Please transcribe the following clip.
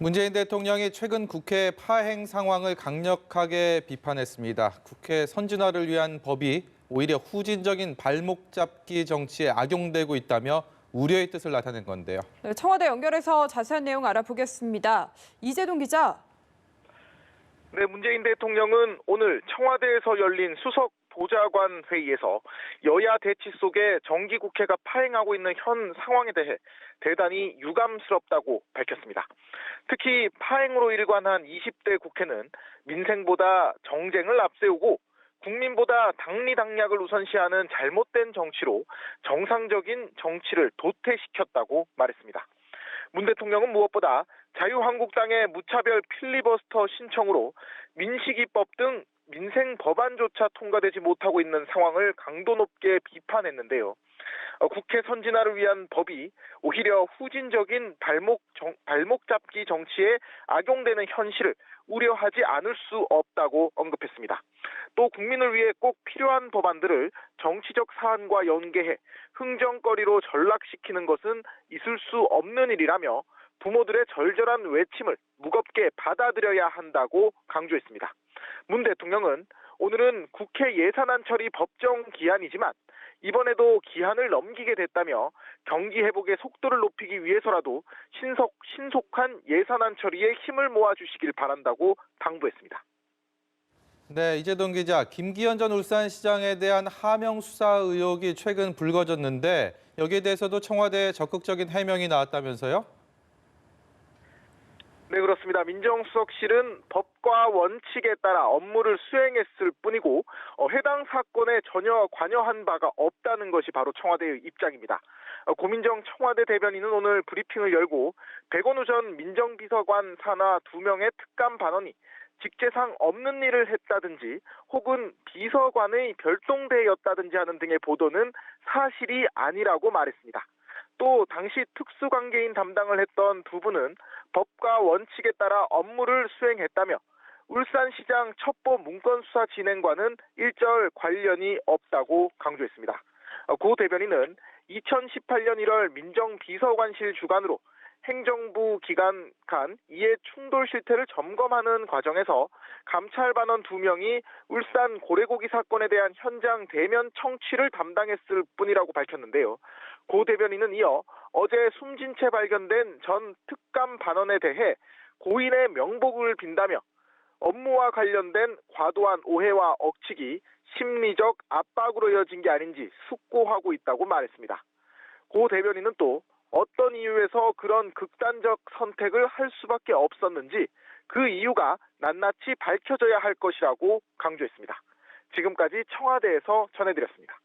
문재인 대통령이 최근 국회 파행 상황을 강력하게 비판했습니다. 국회 선진화를 위한 법이 오히려 후진적인 발목 잡기 정치에 악용되고 있다며 우려의 뜻을 나타낸 건데요. 네, 청와대 연결해서 자세한 내용 알아보겠습니다. 이재동 기자. 네, 문재인 대통령은 오늘 청와대에서 열린 수석 보좌관 회의에서 여야 대치 속에 정기국회가 파행하고 있는 현 상황에 대해 대단히 유감스럽다고 밝혔습니다. 특히 파행으로 일관한 20대 국회는 민생보다 정쟁을 앞세우고 국민보다 당리당략을 우선시하는 잘못된 정치로 정상적인 정치를 도태시켰다고 말했습니다. 문 대통령은 무엇보다 자유한국당의 무차별 필리버스터 신청으로 민식이법 등 민생 법안조차 통과되지 못하고 있는 상황을 강도 높게 비판했는데요. 국회 선진화를 위한 법이 오히려 후진적인 발목 잡기 정치에 악용되는 현실을 우려하지 않을 수 없다고 언급했습니다. 또 국민을 위해 꼭 필요한 법안들을 정치적 사안과 연계해 흥정거리로 전락시키는 것은 있을 수 없는 일이라며 부모들의 절절한 외침을 무겁게 받아들여야 한다고 강조했습니다. 문 대통령은 오늘은 국회 예산안 처리 법정 기한이지만 이번에도 기한을 넘기게 됐다며 경기 회복의 속도를 높이기 위해서라도 신속한 예산안 처리에 힘을 모아주시길 바란다고 당부했습니다. 네, 이재동 기자, 김기현 전 울산시장에 대한 하명 수사 의혹이 최근 불거졌는데 여기에 대해서도 청와대에 적극적인 해명이 나왔다면서요? 네, 그렇습니다. 민정수석실은 법과 원칙에 따라 업무를 수행했을 뿐이고 해당 사건에 전혀 관여한 바가 없다는 것이 바로 청와대의 입장입니다. 고민정 청와대 대변인은 오늘 브리핑을 열고 백원우 전 민정비서관 산하 2명의 특감 반원이 직제상 없는 일을 했다든지 혹은 비서관의 별동대였다든지 하는 등의 보도는 사실이 아니라고 말했습니다. 또 당시 특수관계인 담당을 했던 두 분은 법과 원칙에 따라 업무를 수행했다며 울산시장 첩보 문건 수사 진행과는 일절 관련이 없다고 강조했습니다. 고 대변인은 2018년 1월 민정비서관실 주관으로 행정부 기관 간 이해 충돌 실태를 점검하는 과정에서 감찰반원 2명이 울산 고래고기 사건에 대한 현장 대면 청취를 담당했을 뿐이라고 밝혔는데요. 고 대변인은 이어 어제 숨진 채 발견된 전 특감 반원에 대해 고인의 명복을 빈다며 업무와 관련된 과도한 오해와 억측이 심리적 압박으로 이어진 게 아닌지 숙고하고 있다고 말했습니다. 고 대변인은 또 어떤 이유에서 그런 극단적 선택을 할 수밖에 없었는지 그 이유가 낱낱이 밝혀져야 할 것이라고 강조했습니다. 지금까지 청와대에서 전해드렸습니다.